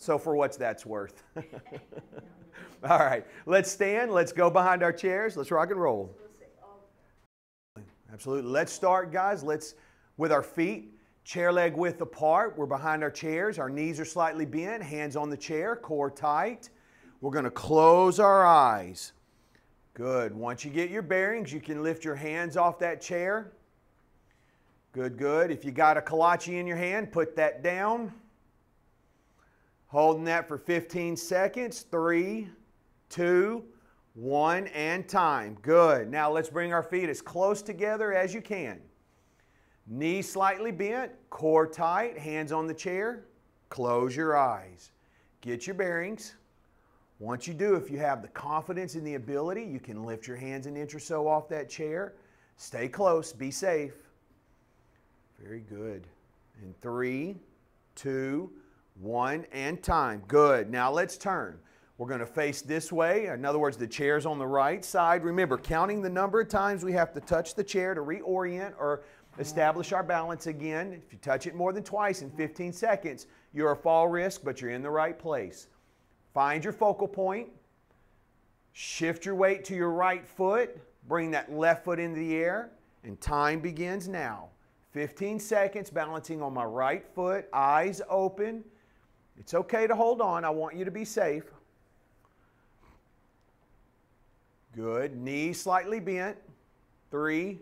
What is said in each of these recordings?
So for what's that's worth. All right, let's stand. Let's go behind our chairs. Let's rock and roll. Absolutely. Let's start, guys. Let's, with our feet, chair leg width apart. We're behind our chairs. Our knees are slightly bent. Hands on the chair. Core tight. We're going to close our eyes. Good. Once you get your bearings, you can lift your hands off that chair. Good, good. If you got a kolache in your hand, put that down. Holding that for 15 seconds. 3, 2, 1, and time. Good. Now let's bring our feet as close together as you can. Knees slightly bent, core tight, hands on the chair. Close your eyes. Get your bearings. Once you do, if you have the confidence and the ability, you can lift your hands an inch or so off that chair. Stay close. Be safe. Very good. In 3, 2, 1, and time. Good. Now let's turn. We're going to face this way. In other words, the chair's on the right side. Remember, counting the number of times we have to touch the chair to reorient or establish our balance again. If you touch it more than twice in 15 seconds, you're a fall risk, but you're in the right place. Find your focal point. Shift your weight to your right foot. Bring that left foot into the air. And time begins now. 15 seconds, balancing on my right foot, eyes open. It's okay to hold on. I want you to be safe. Good. Knees slightly bent. 3,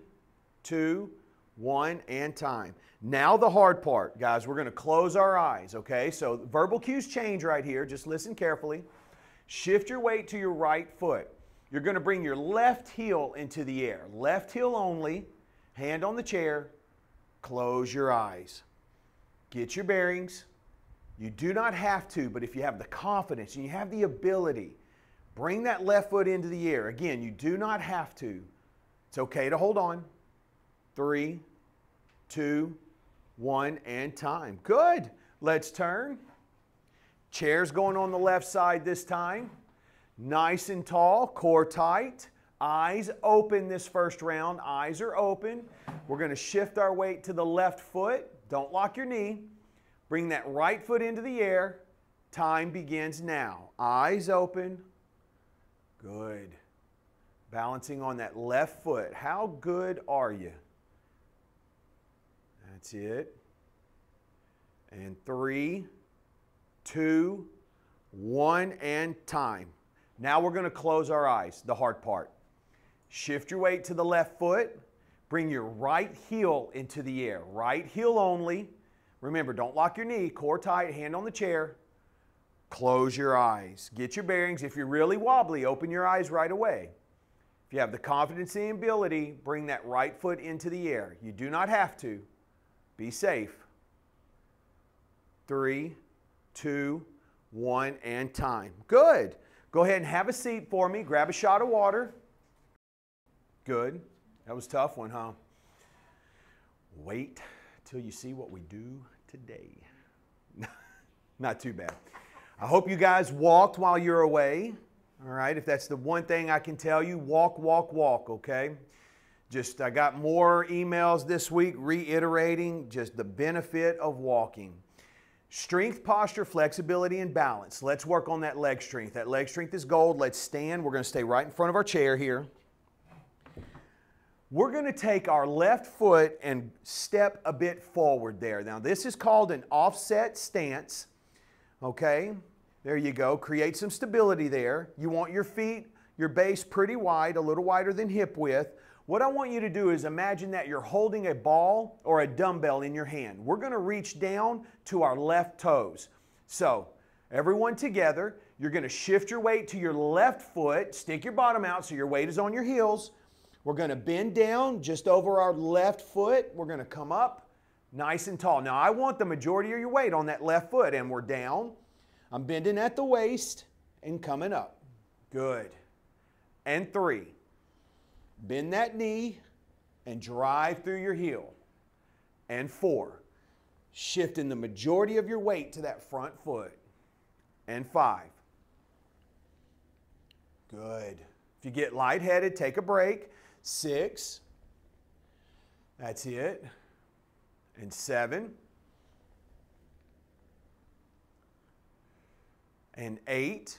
2, 1, and time. Now the hard part, guys. We're going to close our eyes, okay? So verbal cues change right here. Just listen carefully. Shift your weight to your right foot. You're going to bring your left heel into the air. Left heel only. Hand on the chair. Close your eyes. Get your bearings. You do not have to, but if you have the confidence and you have the ability, bring that left foot into the air. Again, you do not have to. It's okay to hold on. 3, 2, 1, and time. Good. Let's turn. Chair's going on the left side this time. Nice and tall, core tight. Eyes open this first round. Eyes are open. We're going to shift our weight to the left foot. Don't lock your knee. Bring that right foot into the air. Time begins now. Eyes open. Good. Balancing on that left foot. How good are you? That's it. And 3, 2, 1, and time. Now we're going to close our eyes, the hard part. Shift your weight to the left foot. Bring your right heel into the air. Right heel only. Remember, don't lock your knee. Core tight, hand on the chair. Close your eyes. Get your bearings. If you're really wobbly, open your eyes right away. If you have the confidence and ability, bring that right foot into the air. You do not have to. Be safe. 3, 2, 1, and time. Good. Go ahead and have a seat for me. Grab a shot of water. Good. That was a tough one, huh? Wait till you see what we do today. Not too bad. I hope you guys walked while you're away. All right, if that's the one thing I can tell you, walk, walk, walk, okay? I got more emails this week reiterating just the benefit of walking. Strength, posture, flexibility, and balance. Let's work on that leg strength. That leg strength is gold. Let's stand. We're going to stay right in front of our chair here. We're going to take our left foot and step a bit forward there. Now, this is called an offset stance. Okay, there you go. Create some stability there. You want your feet, your base pretty wide, a little wider than hip width. What I want you to do is imagine that you're holding a ball or a dumbbell in your hand. We're going to reach down to our left toes. So, everyone together, you're going to shift your weight to your left foot, stick your bottom out so your weight is on your heels. We're going to bend down just over our left foot. We're going to come up nice and tall. Now, I want the majority of your weight on that left foot, and we're down. I'm bending at the waist and coming up. Good. And 3. Bend that knee and drive through your heel. And 4. Shifting the majority of your weight to that front foot. And 5. Good. If you get lightheaded, take a break. 6. That's it. And 7. and 8.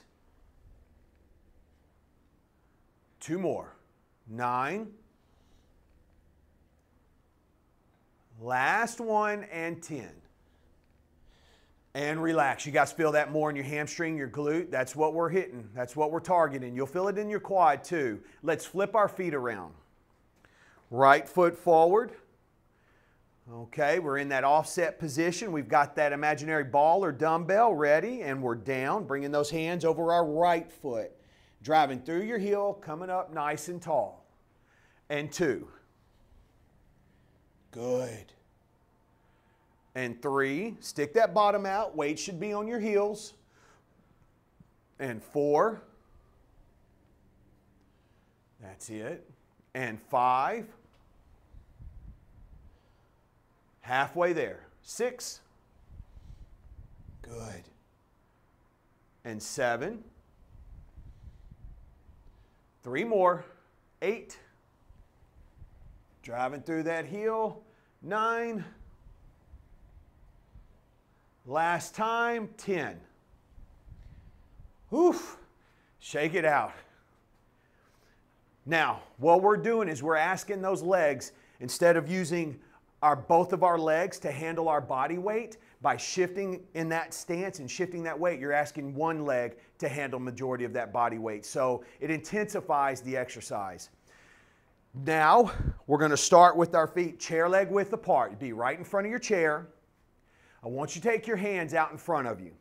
2 more. 9. Last one, and 10. And relax. You guys feel that more in your hamstring, your glute. That's what we're hitting. That's what we're targeting. You'll feel it in your quad too. Let's flip our feet around. Right foot forward. Okay, we're in that offset position. We've got that imaginary ball or dumbbell ready, and we're down, bringing those hands over our right foot. Driving through your heel, coming up nice and tall. And 2. Good. And 3, stick that bottom out. Weight should be on your heels. And 4. That's it. And 5. Halfway there. 6. Good. And 7. 3 more. 8. Driving through that heel. 9. Last time, 10. Oof. Shake it out. Now, what we're doing is we're asking those legs, instead of using both of our legs to handle our body weight, by shifting in that stance and shifting that weight, you're asking one leg to handle majority of that body weight. So it intensifies the exercise. Now, we're going to start with our feet chair leg width apart. Be right in front of your chair. I want you to take your hands out in front of you,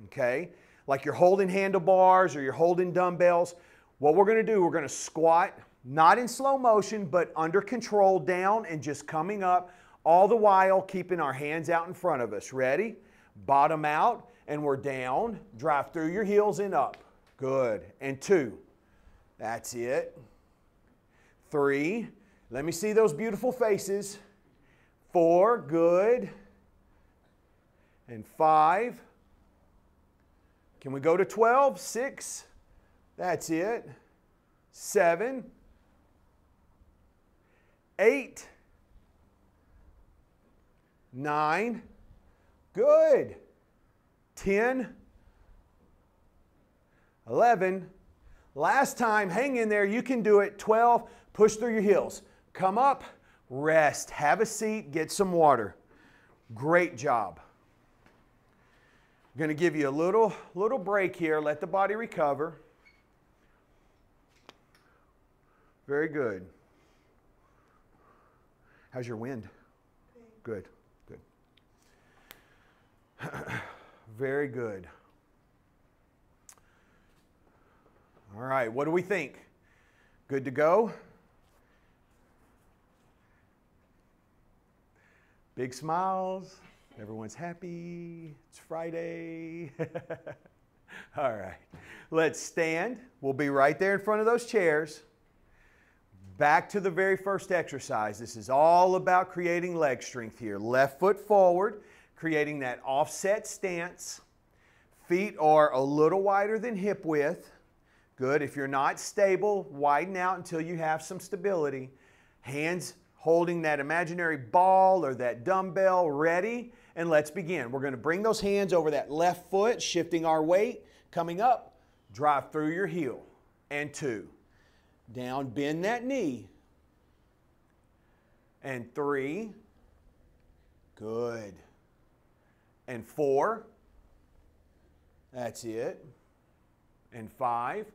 okay? Like you're holding handlebars or you're holding dumbbells. What we're going to do, we're going to squat, not in slow motion, but under control, down and just coming up, all the while keeping our hands out in front of us. Ready? Bottom out, and we're down. Drive through your heels and up. Good. And 2. That's it. 3. Let me see those beautiful faces. 4. Good. And 5. Can we go to 12? 6. That's it. 7. 8. 9. Good. 10. 11. Last time, hang in there. You can do it. 12. Push through your heels. Come up, rest, have a seat, get some water. Great job. I'm going to give you a little break here. Let the body recover. Very good. How's your wind? Good, good. Very good. All right, what do we think? Good to go? Big smiles. Everyone's happy. It's Friday. All right. Let's stand. We'll be right there in front of those chairs. Back to the very first exercise. This is all about creating leg strength here. Left foot forward, creating that offset stance. Feet are a little wider than hip width. Good. If you're not stable, widen out until you have some stability. Hands holding that imaginary ball or that dumbbell ready, and let's begin. We're going to bring those hands over that left foot, shifting our weight, coming up, drive through your heel, and 2. Down, bend that knee, and 3, good, and 4, that's it, and 5,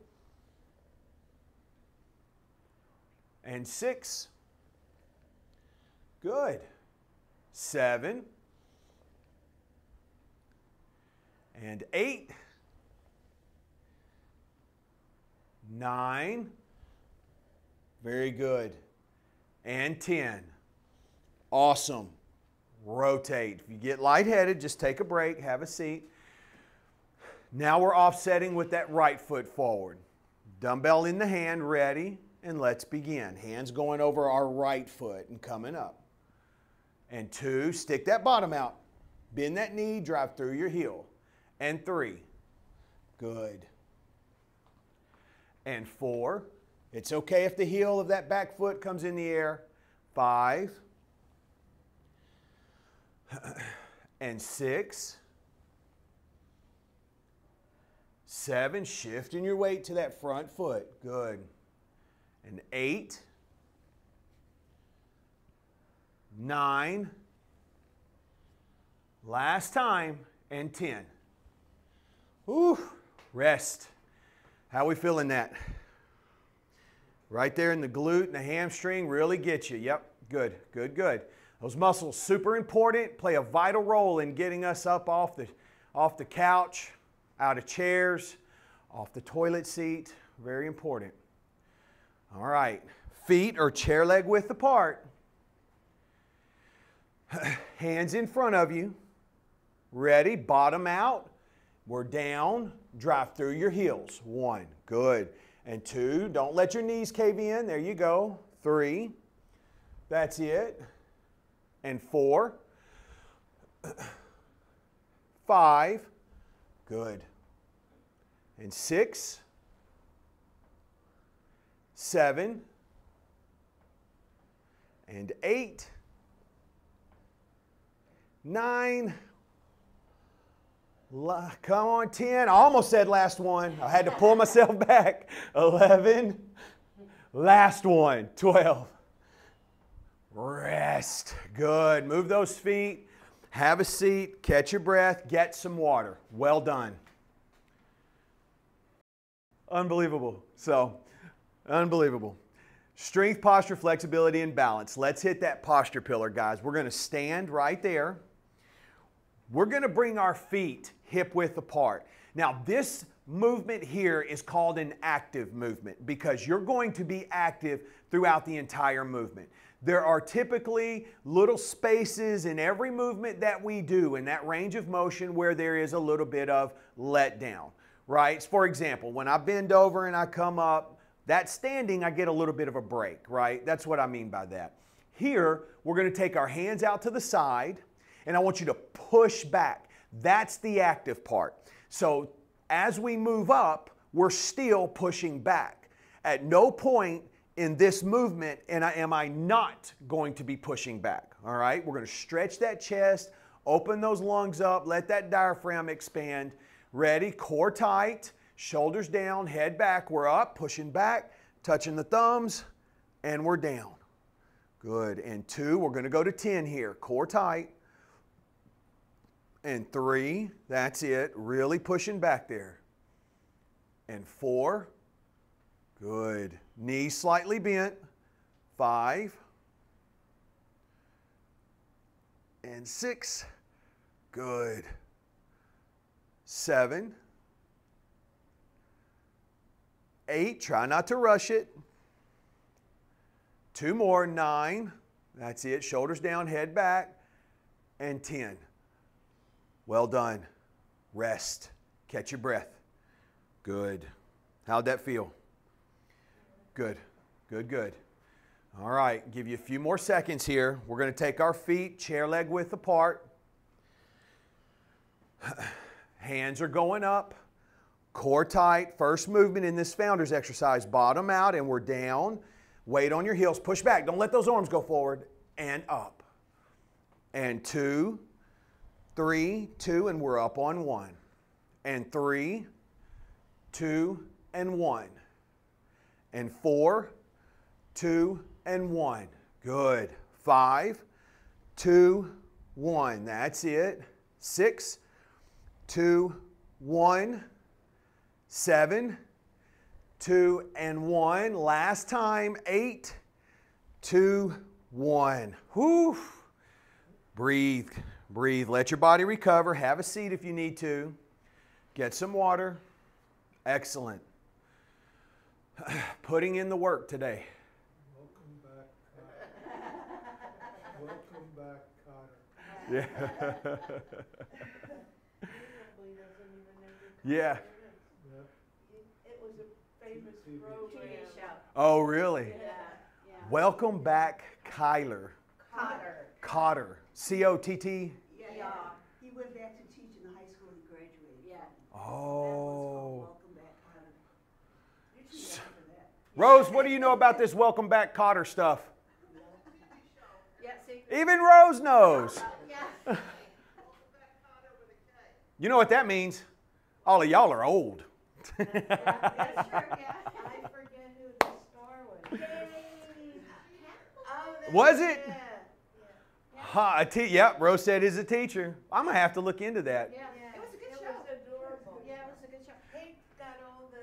and 6, good. 7. And 8. 9. Very good. And 10. Awesome. Rotate. If you get lightheaded, just take a break, have a seat. Now we're offsetting with that right foot forward. Dumbbell in the hand, ready, and let's begin. Hands going over our right foot and coming up. And 2, stick that bottom out. Bend that knee, drive through your heel. And 3, good. And 4, it's okay if the heel of that back foot comes in the air. 5, and 6, 7, shifting your weight to that front foot. Good. And 8, 9, last time, and 10. Whew. Rest. How we feeling that? Right there in the glute and the hamstring really gets you. Yep, good, good, good. Those muscles, super important, play a vital role in getting us up off the couch, out of chairs, off the toilet seat. Very important. All right, feet are chair leg width apart. Hands in front of you. Ready, bottom out. We're down, drive through your heels. 1, good. And 2, don't let your knees cave in. There you go. 3, that's it. And 4, 5, good. And 6, 7, and 8, 9, come on, 10. I almost said last one. I had to pull myself back. 11, last one. 12. Rest. Good. Move those feet. Have a seat. Catch your breath. Get some water. Well done. Unbelievable. So, unbelievable. Strength, posture, flexibility, and balance. Let's hit that posture pillar, guys. We're going to stand right there. We're going to bring our feet hip width apart. Now, this movement here is called an active movement because you're going to be active throughout the entire movement. There are typically little spaces in every movement that we do in that range of motion where there is a little bit of letdown, right? For example, when I bend over and I come up, that standing, I get a little bit of a break, right? That's what I mean by that. Here, we're going to take our hands out to the side, and I want you to push back. That's the active part. So as we move up, we're still pushing back. At no point in this movement am I not going to be pushing back. All right? We're going to stretch that chest, open those lungs up, let that diaphragm expand. Ready? Core tight, shoulders down, head back. We're up, pushing back, touching the thumbs, and we're down. Good. And 2, we're going to go to 10 here. Core tight. And 3, that's it. Really pushing back there. And 4, good. Knees slightly bent. 5. And 6, good. 7. 8, try not to rush it. 2 more, 9. That's it. Shoulders down, head back. And 10. Well done. Rest. Catch your breath. Good. How'd that feel? Good. Good, good. All right. Give you a few more seconds here. We're going to take our feet chair leg width apart. Hands are going up. Core tight. First movement in this founder's exercise. Bottom out and we're down. Weight on your heels. Push back. Don't let those arms go forward. And up. And 2, 3, 2, and we're up on 1. And 3, 2, and 1. And 4, 2, and 1. Good. 5, 2, 1. That's it. 6, 2, 1. 7, 2, and 1. Last time. 8, 2, 1. Whew. Breathe. Breathe. Let your body recover. Have a seat if you need to. Get some water. Excellent. Putting in the work today. Welcome back, Cotter. Welcome back, Cotter. Yeah. Yeah. It was a famous program. Oh, really? Yeah. Yeah. Welcome back, Kyler. Cotter. Cotter. C-O-T-T? Yeah. He went back to teach in the high school he graduated. Yeah. Oh. Welcome back, Cotter. You're too young for that. Rose, what do you know about this Welcome Back Cotter stuff? Yeah, see? Even Rose knows. Yeah. You know what that means? All of y'all are old. That's true, yeah. I forget who the star was. Oh, Was it? Yeah. Ha, yep, Rose said is a teacher. I'm going to have to look into that. Yeah, it was a good It show. was adorable. Yeah, it was a good show. He got all the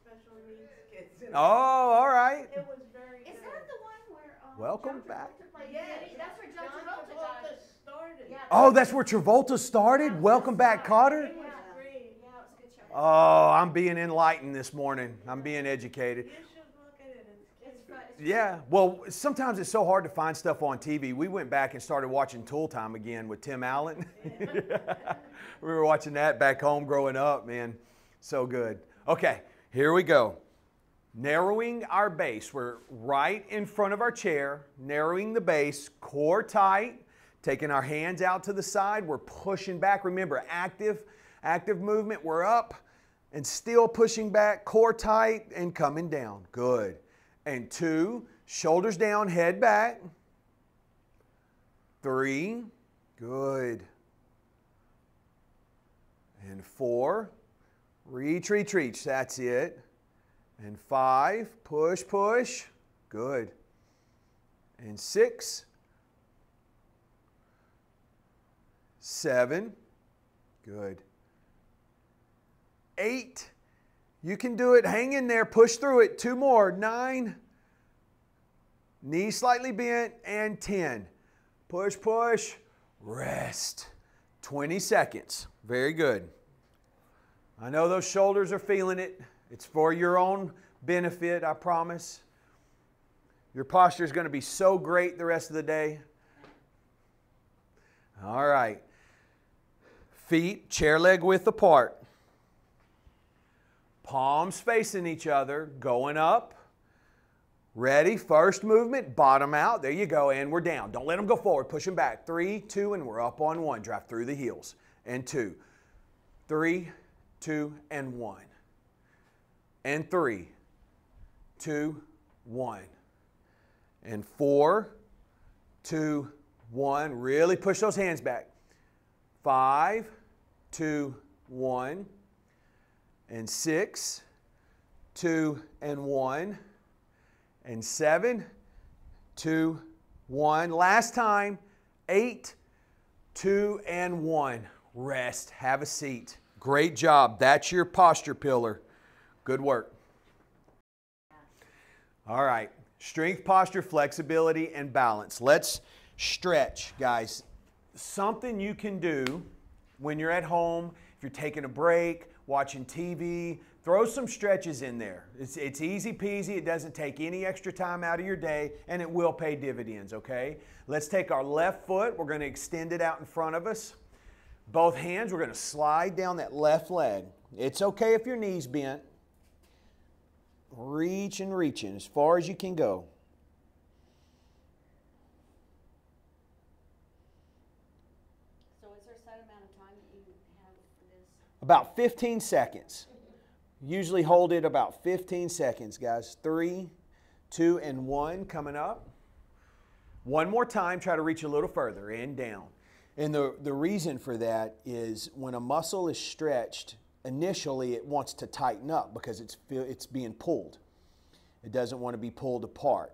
special needs kids. In it. Oh, all right. It was very Is good. that the one where Welcome John back. Travolta played Yes, Diddy? That's where John John Travolta Travolta died. started. Yeah. Oh, that's where Travolta started? Welcome back, Cotter? It was great. Yeah, it was a good show. Oh, I'm being enlightened this morning. I'm being educated. You should look at it. It's fun. It's Yeah, well, sometimes it's so hard to find stuff on TV. We went back and started watching Tool Time again with Tim Allen. We were watching that back home growing up, man. So good. Okay, here we go. Narrowing our base. We're right in front of our chair, narrowing the base, core tight, taking our hands out to the side. We're pushing back. Remember, active movement. We're up and still pushing back, core tight and coming down. Good. And 2, shoulders down, head back. 3, good. And 4, reach, reach, reach. That's it. And 5, push, push. Good. And 6, 7, good. 8, you can do it. Hang in there, push through it. 2 more. 9, knees slightly bent. And 10, push, push, rest. 20 seconds. Very good. I know those shoulders are feeling it. It's for your own benefit, I promise. Your posture is going to be so great the rest of the day. All right. Feet chair leg width apart. Palms facing each other, going up. Ready? First movement, bottom out. There you go, and we're down. Don't let them go forward. Push them back. 3, 2, and we're up on 1. Drive through the heels. And 2. 3, 2, and 1. And 3, 2, 1. And 4, 2, 1. Really push those hands back. 5, 2, 1. And 6, 2, and 1. And 7, 2, 1. Last time, 8, 2, and 1. Rest. Have a seat. Great job. That's your posture pillar. Good work. All right. Strength, posture, flexibility, and balance. Let's stretch, guys. Something you can do when you're at home, if you're taking a break, watching TV, throw some stretches in there. It's easy peasy. It doesn't take any extra time out of your day, and it will pay dividends, okay? Let's take our left foot. We're going to extend it out in front of us. Both hands, we're going to slide down that left leg. It's okay if your knee's bent. Reach and reaching as far as you can go. So is there a set amount of time that you have for this? About 15 seconds. Usually hold it about 15 seconds, guys. 3, 2, and 1 coming up. One more time, try to reach a little further and down. And the reason for that is when a muscle is stretched, initially it wants to tighten up because it's being pulled. It doesn't want to be pulled apart.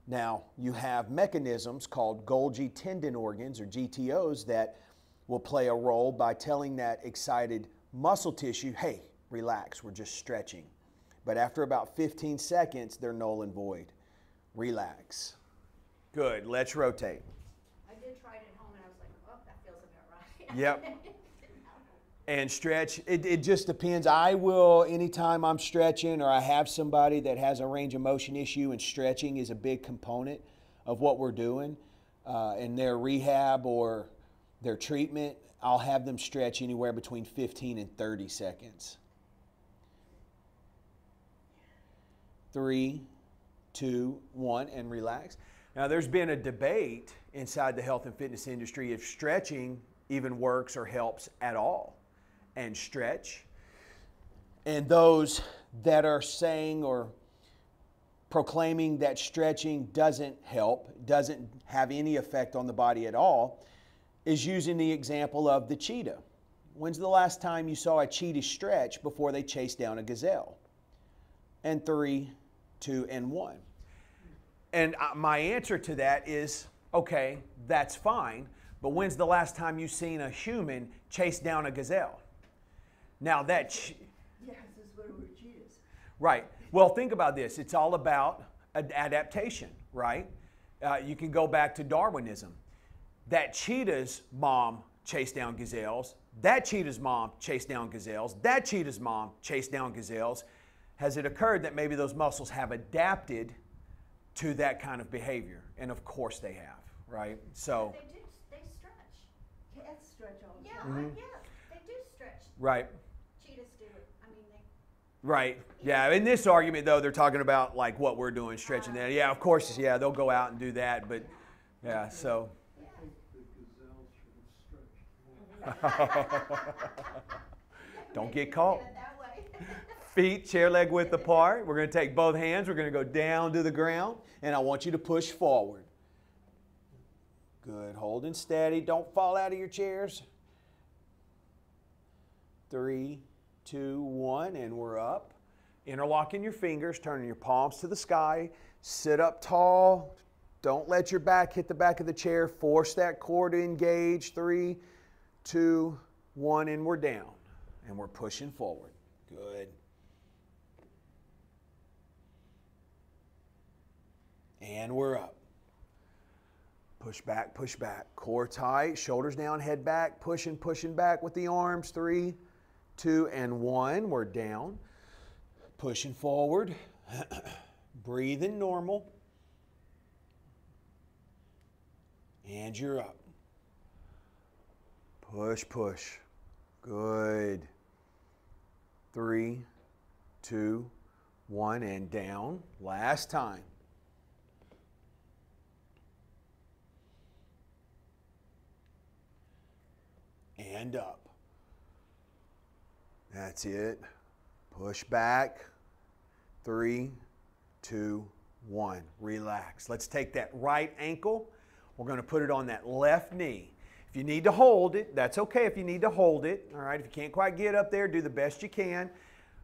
Now, you have mechanisms called Golgi tendon organs, or GTOs, that will play a role by telling that excited muscle tissue, hey, relax, we're just stretching. But after about 15 seconds, they're null and void. Relax. Good, let's rotate. I did try it at home and I was like, oh, that feels about right. Yep. And stretch, it just depends. I will, anytime I'm stretching or I have somebody that has a range of motion issue, and stretching is a big component of what we're doing in their rehab or their treatment, I'll have them stretch anywhere between 15 and 30 seconds. 3, 2, 1, and relax. Now, there's been a debate inside the health and fitness industry if stretching even works or helps at all. And stretch. And those that are saying or proclaiming that stretching doesn't help, doesn't have any effect on the body at all, is using the example of the cheetah. When's the last time you saw a cheetah stretch before they chased down a gazelle? And 3, 2, and 1. And my answer to that is, okay, that's fine, but when's the last time you've seen a human chase down a gazelle? Now that... Yes, that's what were cheetahs. Right. Well, think about this. It's all about adaptation, right? You can go back to Darwinism. That cheetah's mom chased down gazelles. That cheetah's mom chased down gazelles. That cheetah's mom chased down gazelles. Has it occurred that maybe those muscles have adapted to that kind of behavior? And of course they have, right? So They stretch. Cats stretch all the Yeah, time. yeah, they do stretch. right. Cheetahs do it. I mean, they. Right. Yeah. In this argument, though, they're talking about like what we're doing, stretching that. Yeah, of course. Yeah, they'll go out and do that. But yeah, so. I think the gazelle should have stretched. Don't get caught. Get it that way. Feet chair leg width apart. We're going to take both hands. We're going to go down to the ground. And I want you to push forward. Good. Holding steady. Don't fall out of your chairs. 3, 2, 1, and we're up. Interlocking your fingers, turning your palms to the sky. Sit up tall. Don't let your back hit the back of the chair. Force that core to engage. 3, 2, 1, and we're down. And we're pushing forward. Good. And we're up. Push back, push back. Core tight, shoulders down, head back. Pushing, pushing back with the arms. 3, 2, and 1. We're down. Pushing forward. Breathing normal. And you're up. Push, push. Good. 3, 2, 1, and down. Last time. And up. That's it. Push back. 3, 2, 1. Relax. Let's take that right ankle. We're going to put it on that left knee. If you need to hold it, that's okay if you need to hold it. All right, if you can't quite get up there, do the best you can.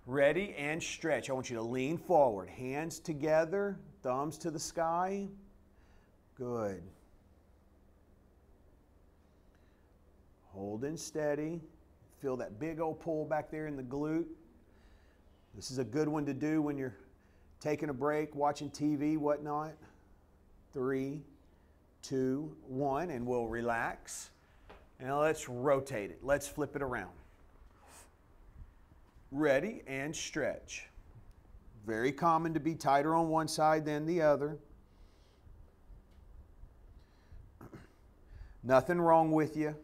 Ready and stretch. I want you to lean forward. Hands together, thumbs to the sky. Good. Holding steady. Feel that big old pull back there in the glute. This is a good one to do when you're taking a break, watching TV, whatnot. 3, 2, 1, and we'll relax. Now let's rotate it. Let's flip it around. Ready and stretch. Very common to be tighter on one side than the other. Nothing wrong with you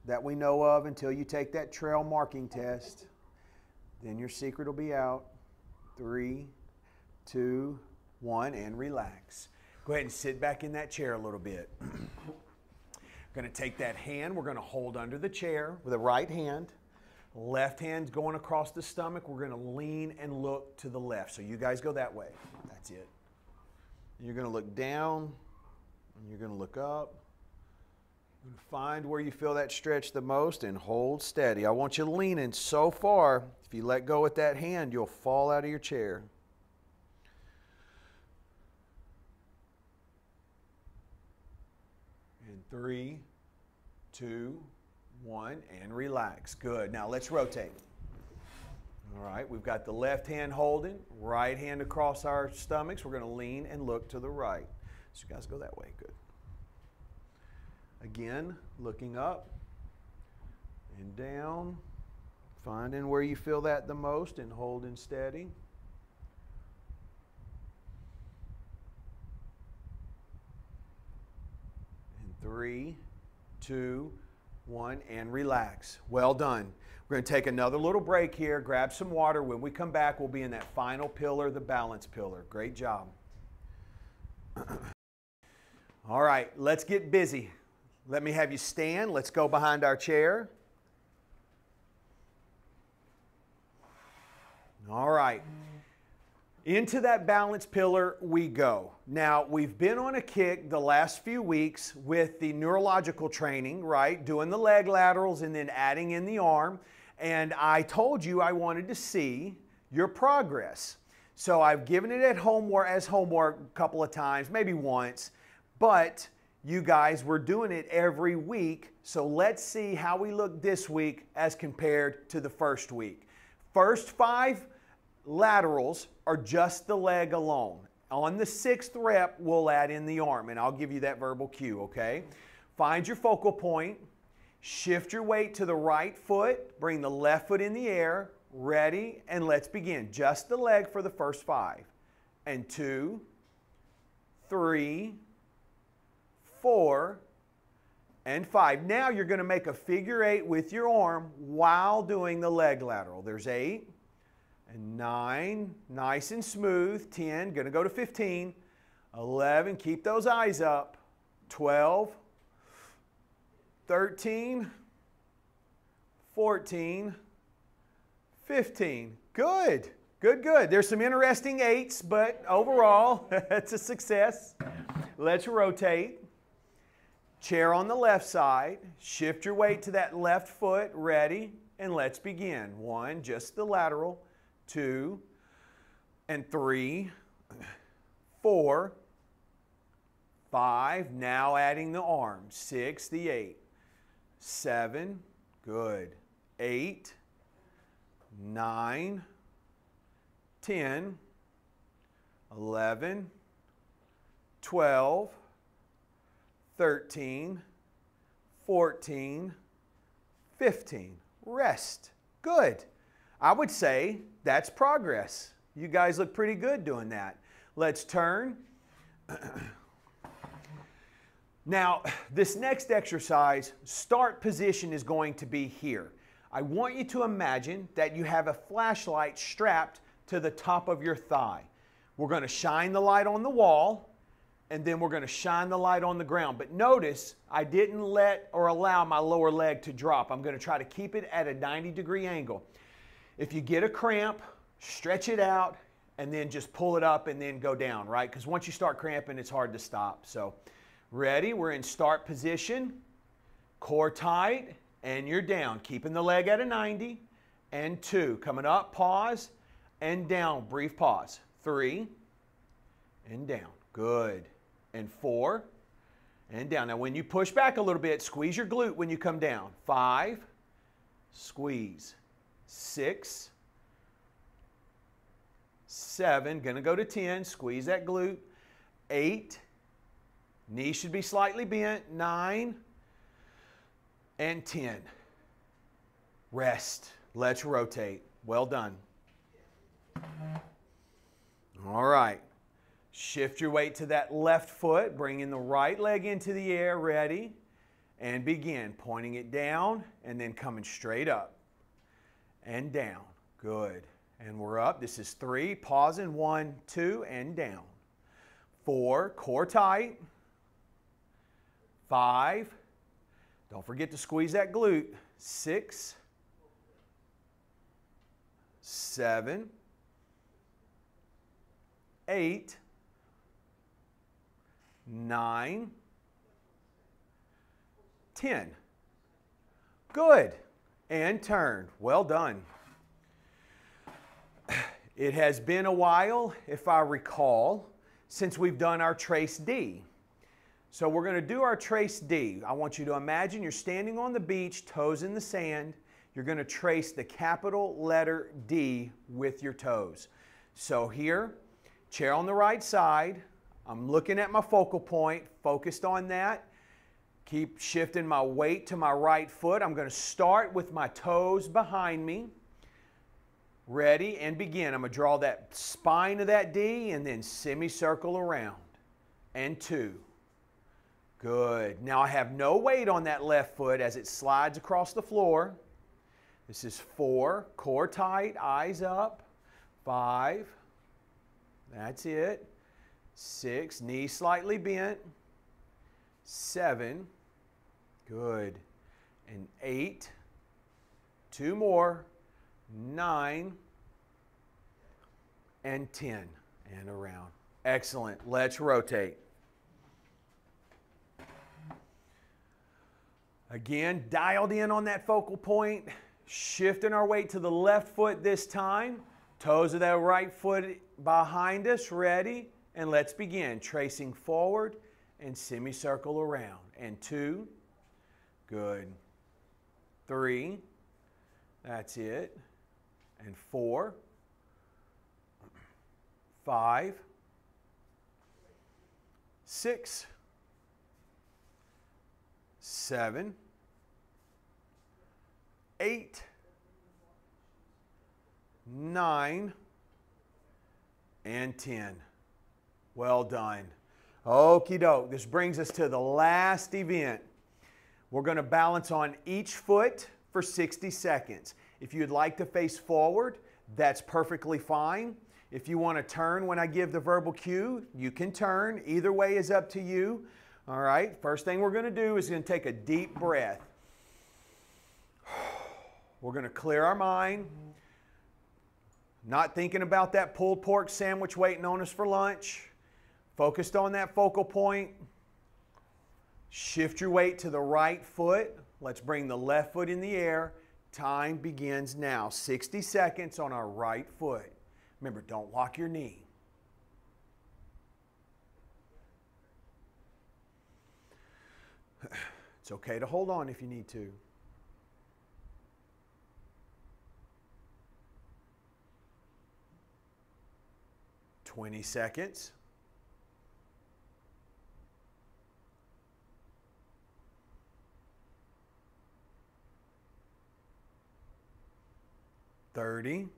that we know of until you take that trail marking test. Then your secret will be out. 3, 2, 1, and relax. Go ahead and sit back in that chair a little bit. We're going to take that hand. We're going to hold under the chair with the right hand. Left hand's going across the stomach. We're going to lean and look to the left. So you guys go that way. That's it. You're going to look down, and you're going to look up. You're going to find where you feel that stretch the most and hold steady. I want you leaning so far. If you let go with that hand, you'll fall out of your chair. And 3, 2, 1, and relax. Good. Now let's rotate. All right, we've got the left hand holding, right hand across our stomachs. We're going to lean and look to the right. So you guys go that way. Good. Again, looking up and down, finding where you feel that the most and holding steady. And 3, 2, 1, and relax. Well done. We're going to take another little break here, grab some water. When we come back, we'll be in that final pillar, the balance pillar. Great job. All right, let's get busy. Let me have you stand. Let's go behind our chair. All right. Into that balance pillar we go. Now, we've been on a kick the last few weeks with the neurological training, right? Doing the leg laterals and then adding in the arm. And I told you I wanted to see your progress. So I've given it at homework as homework a couple of times, maybe once, but you guys were doing it every week. So let's see how we look this week as compared to the first week. First 5 laterals are just the leg alone. On the 6th rep, we'll add in the arm, and I'll give you that verbal cue, okay? Find your focal point, shift your weight to the right foot, bring the left foot in the air, ready, and let's begin. Just the leg for the first 5. And 2, 3, 4, and 5. Now you're going to make a figure 8 with your arm while doing the leg lateral. There's 8. And 9, nice and smooth. 10, going to go to 15. 11, keep those eyes up. 12, 13, 14, 15. Good, good, good. There's some interesting 8s, but overall, it's a success. Let's rotate. Chair on the left side. Shift your weight to that left foot. Ready, and let's begin. 1, just the lateral. 2, and 3, 4, 5, now adding the arms. 6, the 8, 7, good, 8, 9, 10, 11, 12, 13, 14, 15. Rest. Good. I would say that's progress. You guys look pretty good doing that. Let's turn. Now, this next exercise, start position is going to be here. I want you to imagine that you have a flashlight strapped to the top of your thigh. We're going to shine the light on the wall, and then we're going to shine the light on the ground. But notice, I didn't let or allow my lower leg to drop. I'm going to try to keep it at a 90-degree angle. If you get a cramp, stretch it out, and then just pull it up and then go down, right? Because once you start cramping, it's hard to stop. So, ready? We're in start position, core tight, and you're down. Keeping the leg at a 90, and 2. Coming up, pause, and down. Brief pause. 3, and down. Good. And 4, and down. Now, when you push back a little bit, squeeze your glute when you come down. 5, squeeze. 6, 7, going to go to 10, squeeze that glute. 8, knee should be slightly bent. 9, and 10. Rest. Let's rotate. Well done. All right. Shift your weight to that left foot. Bring in the right leg into the air. Ready? And begin. Pointing it down and then coming straight up. And down. Good. And we're up. This is 3. Pausing. 1, 2, and down. 4. Core tight. 5. Don't forget to squeeze that glute. 6. 7. 8. 9. 10. Good. And turn. Well done. It has been a while, if I recall, since we've done our Trace D. So we're going to do our Trace D. I want you to imagine you're standing on the beach, toes in the sand. You're going to trace the capital letter D with your toes. So here, chair on the right side. I'm looking at my focal point, focused on that. Keep shifting my weight to my right foot. I'm going to start with my toes behind me. Ready and begin. I'm going to draw that spine of that D and then semicircle around. And 2. Good. Now I have no weight on that left foot as it slides across the floor. This is 4. Core tight, eyes up. 5. That's it. 6. Knee slightly bent. 7. Good. And 8. 2 more. 9. and 10, and around. Excellent. Let's rotate. Again, dialed in on that focal point, shifting our weight to the left foot this time. Toes of that right foot behind us, ready. And let's begin. Tracing forward and semicircle around. And 2, good. 3, that's it. And 4, 5, 6, 7, 8, 9, and 10. Well done. Okie doke. This brings us to the last event. We're going to balance on each foot for 60 seconds. If you'd like to face forward, that's perfectly fine. If you want to turn when I give the verbal cue, you can turn. Either way is up to you. All right, first thing we're going to do is going to take a deep breath. We're going to clear our mind. Not thinking about that pulled pork sandwich waiting on us for lunch. Focused on that focal point. Shift your weight to the right foot. Let's bring the left foot in the air. Time begins now. 60 seconds on our right foot. Remember, don't lock your knee. It's okay to hold on if you need to. "20 seconds. "30.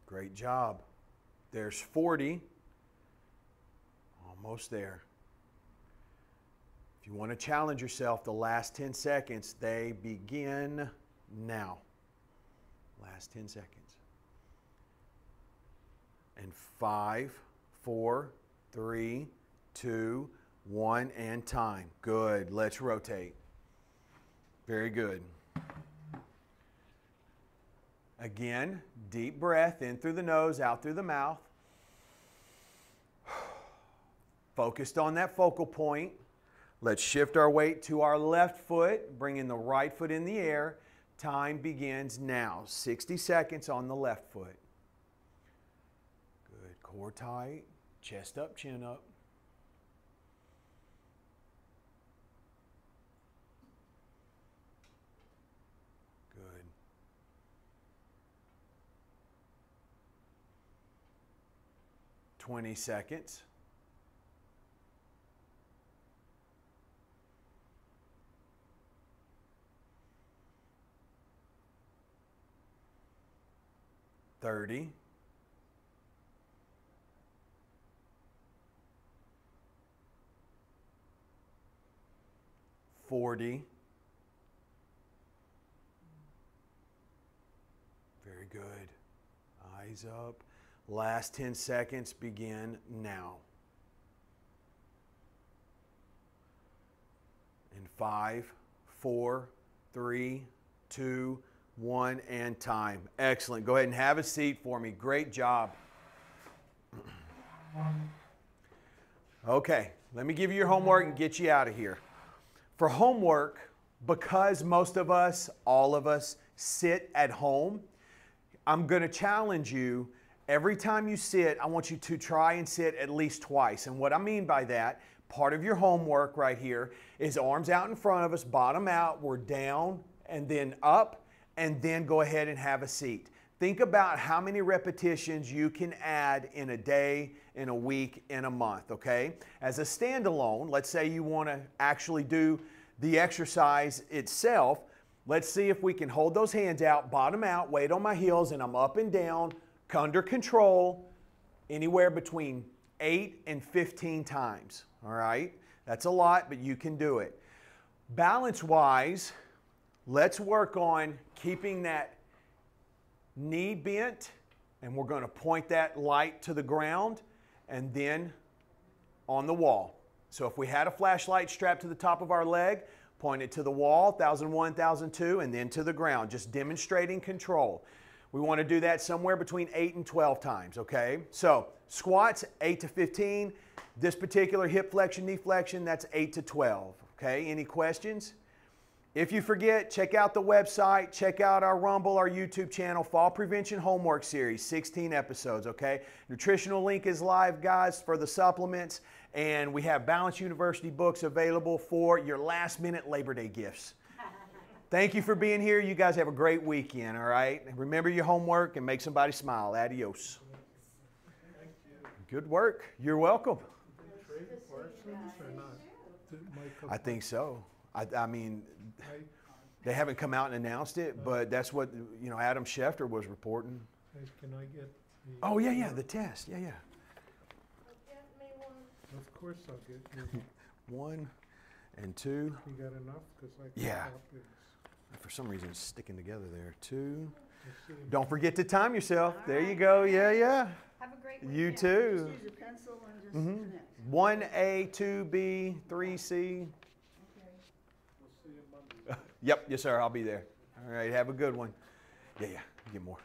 Great job. There's 40. Almost there. If you want to challenge yourself, the last 10 seconds, they begin now. Last 10 seconds. And 5, 4, 3, 2, 1, and time. Good. Let's rotate. Very good. Again, deep breath in through the nose, out through the mouth. Focused on that focal point. Let's shift our weight to our left foot, bringing the right foot in the air. Time begins now. 60 seconds on the left foot. Good. Core tight. Chest up, chin up. Good. "20 seconds. "30. "40. Very good. Eyes up. Last 10 seconds begin now. In 5, 4, 3, 2, 1, and time. Excellent. Go ahead and have a seat for me. Great job. Okay, let me give you your homework and get you out of here. For homework, because most of us, all of us, sit at home, I'm going to challenge you. Every time you sit, I want you to try and sit at least twice. And what I mean by that, part of your homework right here is arms out in front of us, bottom out, we're down and then up, and then go ahead and have a seat. Think about how many repetitions you can add in a day, in a week, in a month, okay? As a standalone, let's say you want to actually do the exercise itself. Let's see if we can hold those hands out, bottom out, weight on my heels, and I'm up and down, under control, anywhere between 8 and 15 times, all right? That's a lot, but you can do it. Balance-wise, let's work on keeping that knee bent, and we're going to point that light to the ground and then on the wall. So if we had a flashlight strapped to the top of our leg, Point it to the wall, 1001, 1002, and then to the ground, just demonstrating control. We want to do that somewhere between 8 and 12 times, okay? So squats, 8 to 15. This particular hip flexion, knee flexion, that's 8 to 12, okay? Any questions? If you forget, check out the website, check out our Rumble, our YouTube channel, Fall Prevention Homework Series, 16 episodes, okay? Nutritional link is live, guys, for the supplements, and we have Balance University books available for your last-minute Labor Day gifts. Thank you for being here. You guys have a great weekend, all right? Remember your homework and make somebody smile. Adios. Thank you. Good work. You're welcome. Trade Parsons or not? Did Michael- I think so. I mean, Mike, they haven't come out and announced it, but that's what, you know, Adam Schefter was reporting. hey, can I get the? Oh, yeah, the test. Yeah. Get me one. Of course I'll get you. 1 and 2. You got enough? Because I can Yeah. help you. For some reason, it's sticking together there. 2. Let's see. Don't forget to time yourself. There you go. Yeah. Have a great You weekend. too. Just use a pencil and just Mhm. finish. 1A, 2B, 3C. Okay. We'll see you Monday. Yep. Yes, sir. I'll be there. All right. Have a good one. Yeah. Get more.